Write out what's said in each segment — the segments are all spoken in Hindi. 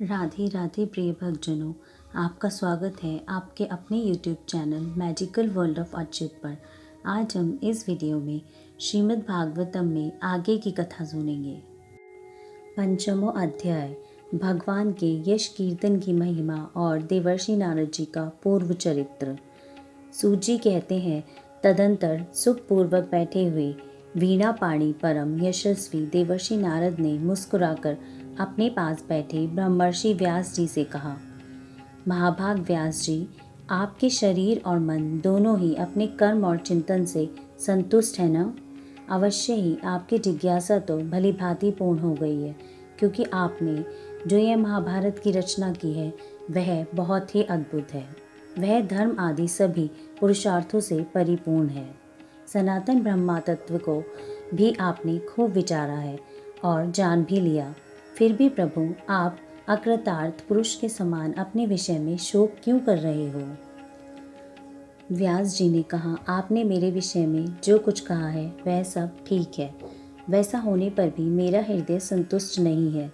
राधे राधे प्रिय भक्तजनों, आपका स्वागत है आपके अपने YouTube channel magical world of Achyut पर। आज हम इस वीडियो में श्रीमद् भागवतम में आगे की कथा सुनेंगे। पंचमो अध्याय, भगवान के यश कीर्तन की महिमा और देवर्षि नारद जी का पूर्व चरित्र। सूत जी कहते हैं, तदंतर सुखपूर्वक बैठे हुए वीणा पाणी परम यशस्वी देवर्षि नारद ने मुस्कुराकर अपने पास बैठे ब्रह्मर्षि व्यास जी से कहा, महाभाग व्यास जी, आपके शरीर और मन दोनों ही अपने कर्म और चिंतन से संतुष्ट है ना? अवश्य ही आपकी जिज्ञासा तो भली भांति पूर्ण हो गई है, क्योंकि आपने जो यह महाभारत की रचना की है वह बहुत ही अद्भुत है। वह धर्म आदि सभी पुरुषार्थों से परिपूर्ण है। सनातन ब्रह्मा तत्व को भी आपने खूब विचारा है और जान भी लिया। फिर भी प्रभु, आप अकृतार्थ पुरुष के समान अपने विषय में शोक क्यों कर रहे हो? व्यास जी ने कहा, आपने मेरे विषय में जो कुछ कहा है वह सब ठीक है। वैसा होने पर भी मेरा हृदय संतुष्ट नहीं है।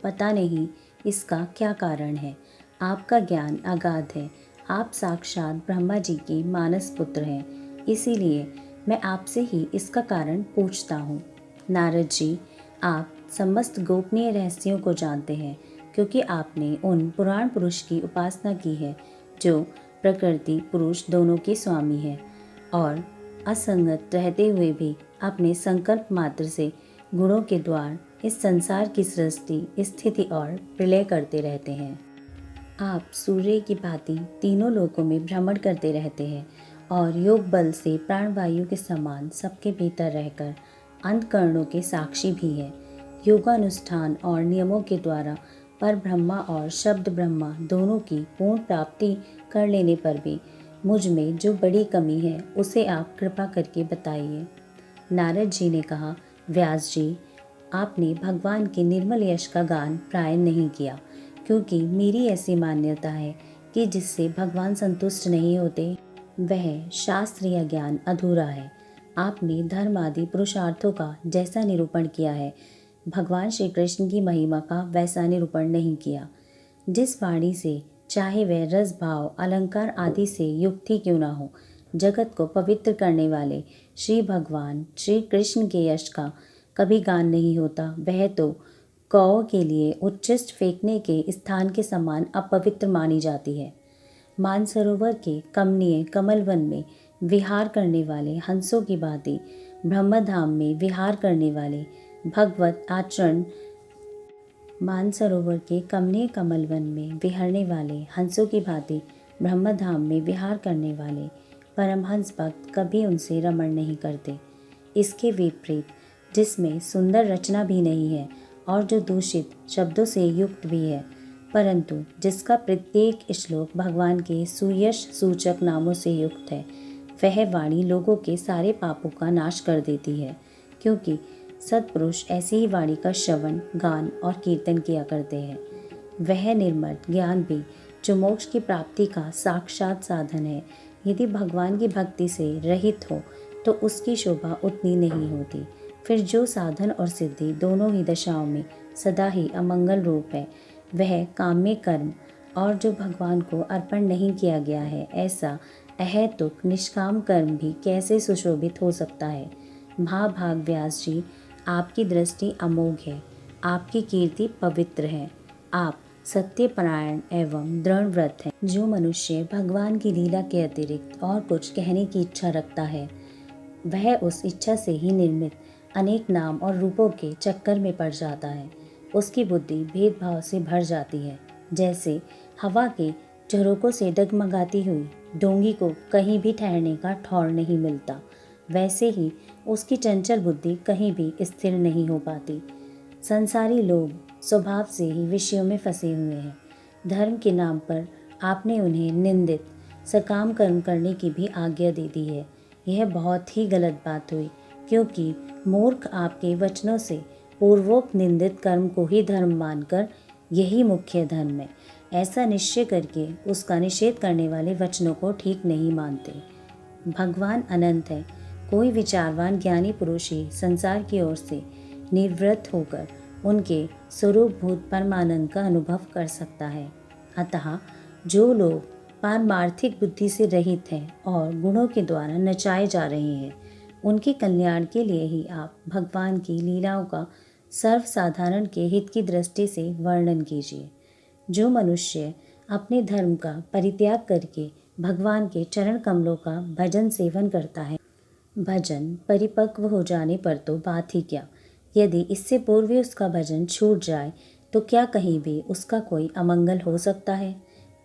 पता नहीं इसका क्या कारण है। आपका ज्ञान अगाध है। आप साक्षात ब्रह्मा जी के मानस पुत्र हैं। इसीलिए मैं आपसे ही इसका कारण पूछता हूँ। नारद जी, आप समस्त गोपनीय रहस्यों को जानते हैं, क्योंकि आपने उन पुराण पुरुष की उपासना की है जो प्रकृति पुरुष दोनों के स्वामी है और असंगत रहते हुए भी अपने संकल्प मात्र से गुणों के द्वार इस संसार की सृष्टि, स्थिति और प्रलय करते रहते हैं। आप सूर्य की भांति तीनों लोकों में भ्रमण करते रहते हैं और योग बल से प्राणवायु के समान सबके भीतर रहकर अंतःकरणों के साक्षी भी है। योगानुष्ठान और नियमों के द्वारा पर ब्रह्मा और शब्द ब्रह्मा दोनों की पूर्ण प्राप्ति कर लेने पर भी मुझ में जो बड़ी कमी है उसे आप कृपा करके बताइए। नारद जी ने कहा, व्यास जी, आपने भगवान के निर्मल यश का गान प्राय नहीं किया, क्योंकि मेरी ऐसी मान्यता है कि जिससे भगवान संतुष्ट नहीं होते वह शास्त्रीय ज्ञान अधूरा है। आपने धर्म आदि पुरुषार्थों का जैसा निरूपण किया है, भगवान श्री कृष्ण की महिमा का वैसा निरूपण नहीं किया। जिस वाणी से, चाहे वह रस भाव अलंकार आदि से युक्त ही क्यों ना हो, जगत को पवित्र करने वाले श्री भगवान श्री कृष्ण के यश का कभी गान नहीं होता, वह तो कौ के लिए उच्छिष्ट फेंकने के स्थान के समान अपवित्र मानी जाती है। मानसरोवर के कमनीय कमलवन में विहार करने वाले हंसों की भांति ब्रह्मधाम में विहार करने वाले भगवत आचरण, मानसरोवर के कमनीय कमलवन में विहरने वाले हंसों की भांति ब्रह्मधाम में विहार करने वाले परमहंस भक्त कभी उनसे रमण नहीं करते। इसके विपरीत, जिसमें सुंदर रचना भी नहीं है और जो दूषित शब्दों से युक्त भी है, परंतु जिसका प्रत्येक श्लोक भगवान के सुयश सूचक नामों से युक्त है, वह वाणी लोगों के सारे पापों का नाश कर देती है, क्योंकि सत्पुरुष ऐसी ही वाणी का श्रवण, गान और कीर्तन किया करते हैं। वह निर्मल ज्ञान भी जो मोक्ष की प्राप्ति का साक्षात साधन है, यदि भगवान की भक्ति से रहित हो तो उसकी शोभा उतनी नहीं होती। फिर जो साधन और सिद्धि दोनों ही दशाओं में सदा ही अमंगल रूप है, वह काम्य कर्म और जो भगवान को अर्पण नहीं किया गया है, ऐसा अहेतुक निष्काम कर्म भी कैसे सुशोभित हो सकता है? महाभाग व्यास जी, आपकी दृष्टि अमोघ है, आपकी कीर्ति पवित्र है। आप सत्यपरायण एवं दृढ़ व्रत हैं। जो मनुष्य भगवान की लीला के अतिरिक्त और कुछ कहने की इच्छा रखता है, वह उस इच्छा से ही निर्मित अनेक नाम और रूपों के चक्कर में पड़ जाता है। उसकी बुद्धि भेदभाव से भर जाती है। जैसे हवा के झरोकों से डगमगाती हुई डोंगी को कहीं भी ठहरने का ठौर नहीं मिलता, वैसे ही उसकी चंचल बुद्धि कहीं भी स्थिर नहीं हो पाती। संसारी लोग स्वभाव से ही विषयों में फंसे हुए हैं। धर्म के नाम पर आपने उन्हें निंदित सकाम कर्म करने की भी आज्ञा दे दी है। यह बहुत ही गलत बात हुई, क्योंकि मूर्ख आपके वचनों से पूर्वोक्त निंदित कर्म को ही धर्म मानकर यही मुख्य धर्म है ऐसा निश्चय करके उसका निषेध करने वाले वचनों को ठीक नहीं मानते। भगवान अनंत है। कोई विचारवान ज्ञानी पुरुष ही संसार की ओर से निवृत्त होकर उनके स्वरूपभूत परमानंद का अनुभव कर सकता है। अतः जो लोग पारमार्थिक बुद्धि से रहित हैं और गुणों के द्वारा नचाए जा रहे हैं, उनके कल्याण के लिए ही आप भगवान की लीलाओं का सर्वसाधारण के हित की दृष्टि से वर्णन कीजिए। जो मनुष्य अपने धर्म का परित्याग करके भगवान के चरण कमलों का भजन सेवन करता है, भजन परिपक्व हो जाने पर तो बात ही क्या, यदि इससे पूर्व उसका भजन छूट जाए तो क्या कहीं भी उसका कोई अमंगल हो सकता है।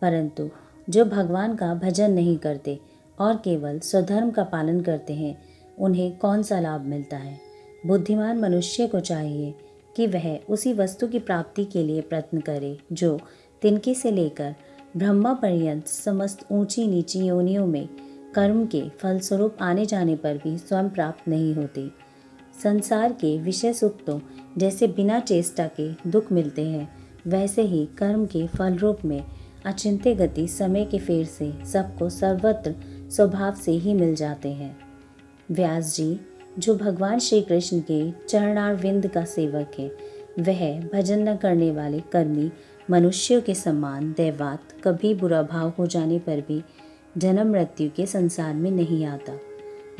परंतु जो भगवान का भजन नहीं करते और केवल स्वधर्म का पालन करते हैं, उन्हें कौन सा लाभ मिलता है। बुद्धिमान मनुष्य को चाहिए कि वह उसी वस्तु की प्राप्ति के लिए प्रयत्न करे जो तिनके से लेकर ब्रह्मा पर्यंत समस्त ऊंची नीची योनियों में कर्म के फलस्वरूप आने जाने पर भी स्वयं प्राप्त नहीं होती। संसार के विषय सुख तो जैसे बिना चेष्टा के दुख मिलते हैं, वैसे ही कर्म के फल रूप में अचिंत्य गति समय के फेर से सबको सर्वत्र स्वभाव से ही मिल जाते हैं। व्यास जी, जो भगवान श्री कृष्ण के चरणारविंद का सेवक है, वह भजन न करने वाले कर्मी मनुष्यों के समान दैवात कभी बुरा भाव हो जाने पर भी जन्म मृत्यु के संसार में नहीं आता।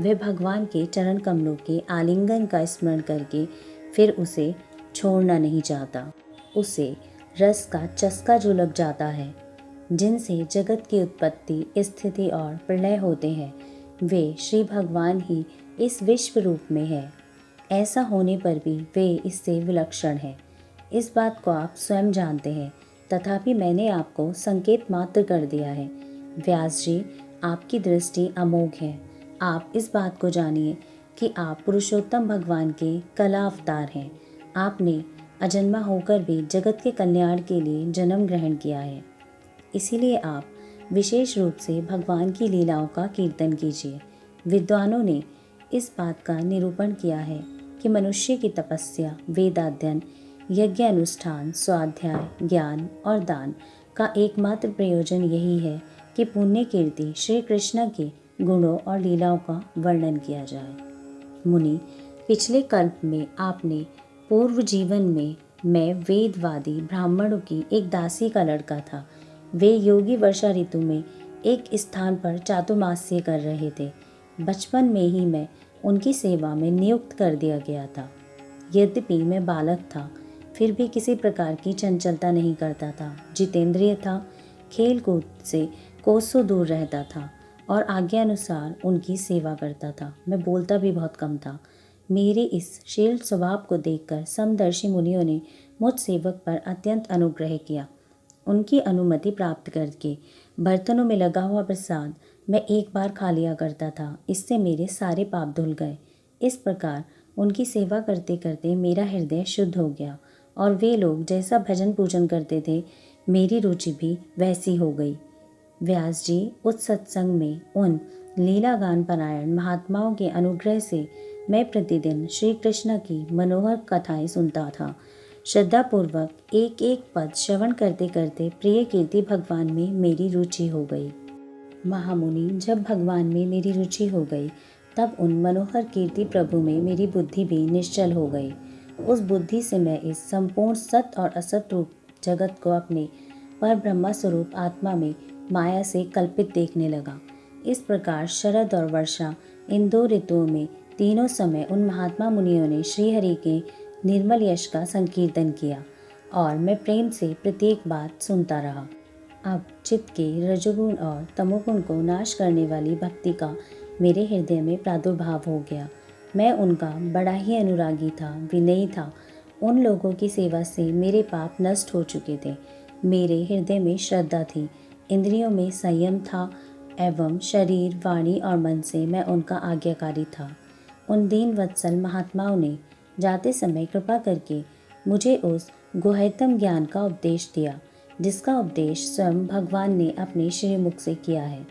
वह भगवान के चरण कमलों के आलिंगन का स्मरण करके फिर उसे छोड़ना नहीं चाहता। उसे रस का चस्का जो लग जाता है, जिनसे जगत की उत्पत्ति, स्थिति और प्रलय होते हैं, वे श्री भगवान ही इस विश्व रूप में है। ऐसा होने पर भी वे इससे विलक्षण हैं। इस बात को आप स्वयं जानते हैं, तथापि मैंने आपको संकेत मात्र कर दिया है। व्यास जी, आपकी दृष्टि अमोघ है। आप इस बात को जानिए कि आप पुरुषोत्तम भगवान के कला अवतार हैं। आपने अजन्मा होकर भी जगत के कल्याण के लिए जन्म ग्रहण किया है। इसीलिए आप विशेष रूप से भगवान की लीलाओं का कीर्तन कीजिए। विद्वानों ने इस बात का निरूपण किया है कि मनुष्य की तपस्या, वेदाध्ययन, यज्ञ अनुष्ठान, स्वाध्याय, ज्ञान और दान का एकमात्र प्रयोजन यही है कि पुण्य कीर्ति श्री कृष्ण के गुणों और लीलाओं का वर्णन किया जाए। मुनि, पिछले कल्प में आपने पूर्व जीवन में मैं वेदवादी ब्राह्मणों की एक दासी का लड़का था। वे योगी वर्षा ऋतु में एक स्थान पर चातुर्मास्य कर रहे थे। बचपन में ही मैं उनकी सेवा में नियुक्त कर दिया गया था। यद्यपि मैं बालक था, फिर भी किसी प्रकार की चंचलता नहीं करता था। जितेंद्रिय था, खेल कूद से कोसों दूर रहता था और आज्ञानुसार उनकी सेवा करता था। मैं बोलता भी बहुत कम था। मेरे इस शील स्वभाव को देखकर समदर्शी मुनियों ने मुझ सेवक पर अत्यंत अनुग्रह किया। उनकी अनुमति प्राप्त करके बर्तनों में लगा हुआ प्रसाद मैं एक बार खा लिया करता था। इससे मेरे सारे पाप धुल गए। इस प्रकार उनकी सेवा करते करते मेरा हृदय शुद्ध हो गया और वे लोग जैसा भजन पूजन करते थे, मेरी रुचि भी वैसी हो गई। व्यास जी, उस सत्संग में उन लीलागान परायण महात्माओं के अनुग्रह से मैं प्रतिदिन श्री कृष्ण की मनोहर कथाएं सुनता था। श्रद्धापूर्वक एक एक पद श्रवण करते करते प्रिय कीर्ति भगवान में मेरी रुचि हो गई। महामुनि, जब भगवान में मेरी रुचि हो गई, तब उन मनोहर कीर्ति प्रभु में मेरी बुद्धि भी निश्चल हो गई। उस बुद्धि से मैं इस संपूर्ण सत और असत रूप जगत को अपने पर ब्रह्मा स्वरूप आत्मा में माया से कल्पित देखने लगा। इस प्रकार शरद और वर्षा, इन दो ऋतुओं में तीनों समय उन महात्मा मुनियों ने श्रीहरि के निर्मल यश का संकीर्तन किया और मैं प्रेम से प्रत्येक बात सुनता रहा। अब चित्त के रजोगुण और तमोगुण को नाश करने वाली भक्ति का मेरे हृदय में प्रादुर्भाव हो गया। मैं उनका बड़ा ही अनुरागी था, विनयी था। उन लोगों की सेवा से मेरे पाप नष्ट हो चुके थे। मेरे हृदय में श्रद्धा थी, इंद्रियों में संयम था एवं शरीर, वाणी और मन से मैं उनका आज्ञाकारी था। उन दीन वत्सल महात्माओं ने जाते समय कृपा करके मुझे उस गुह्यतम ज्ञान का उपदेश दिया, जिसका उपदेश स्वयं भगवान ने अपने श्रीमुख से किया है।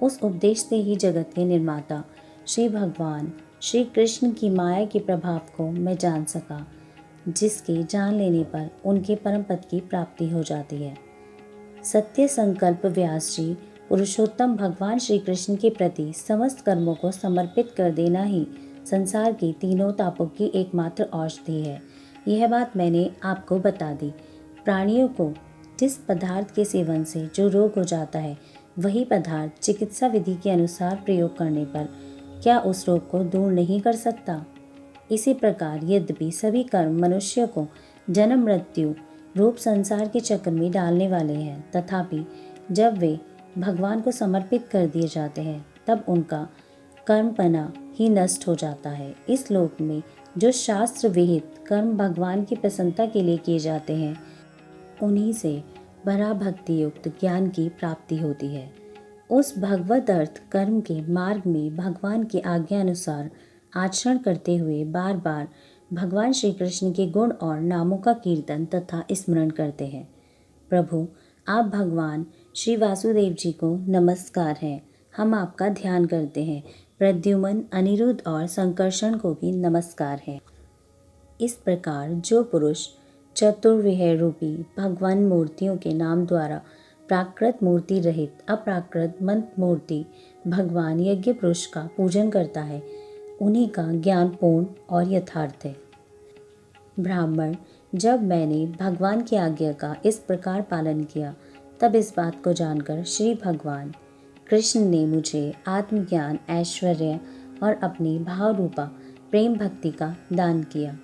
उस उपदेश से ही जगत के निर्माता श्री भगवान श्री कृष्ण की माया के प्रभाव को मैं जान सका, जिसके जान लेने पर उनके परम पद की प्राप्ति हो जाती है। सत्य संकल्प व्यास जी, पुरुषोत्तम भगवान श्री कृष्ण के प्रति समस्त कर्मों को समर्पित कर देना ही संसार के तीनों तापों की एकमात्र औषधि है। यह बात मैंने आपको बता दी। प्राणियों को जिस पदार्थ के सेवन से जो रोग हो जाता है, वही पदार्थ चिकित्सा विधि के अनुसार प्रयोग करने पर क्या उस रोग को दूर नहीं कर सकता? इसी प्रकार यद्यपि सभी कर्म मनुष्य को जन्म मृत्यु रूप संसार के चक्र में डालने वाले हैं, तथापि जब वे भगवान को समर्पित कर दिए जाते हैं तब उनका कर्मपना ही नष्ट हो जाता है। इस लोक में जो शास्त्र विहित कर्म भगवान की प्रसन्नता के लिए किए जाते हैं, उन्हीं से भरा भक्ति युक्त ज्ञान की प्राप्ति होती है। उस भगवत अर्थ कर्म के मार्ग में भगवान की आज्ञा अनुसार आचरण करते हुए बार बार भगवान श्री कृष्ण के गुण और नामों का कीर्तन तथा स्मरण करते हैं। प्रभु, आप भगवान श्री वासुदेव जी को नमस्कार है। हम आपका ध्यान करते हैं। प्रद्युमन, अनिरुद्ध और संकर्षण को भी नमस्कार है। इस प्रकार जो पुरुष चतुर्विह रूपी भगवान मूर्तियों के नाम द्वारा प्राकृत मूर्ति रहित अप्राकृत मंत्र मूर्ति भगवान यज्ञ पुरुष का पूजन करता है, उन्हीं का ज्ञान पूर्ण और यथार्थ है। ब्राह्मण, जब मैंने भगवान की आज्ञा का इस प्रकार पालन किया, तब इस बात को जानकर श्री भगवान कृष्ण ने मुझे आत्मज्ञान, ऐश्वर्य और अपनी भाव रूपा प्रेम भक्ति का दान किया।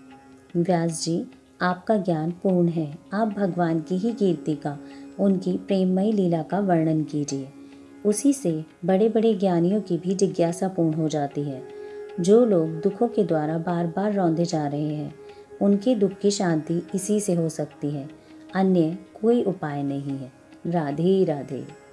व्यास जी, आपका ज्ञान पूर्ण है। आप भगवान की ही कीर्ति का, उनकी प्रेममयी लीला का वर्णन कीजिए। उसी से बड़े बड़े ज्ञानियों की भी जिज्ञासा पूर्ण हो जाती है। जो लोग दुखों के द्वारा बार बार रौंदे जा रहे हैं, उनके दुख की शांति इसी से हो सकती है। अन्य कोई उपाय नहीं है। राधे राधे।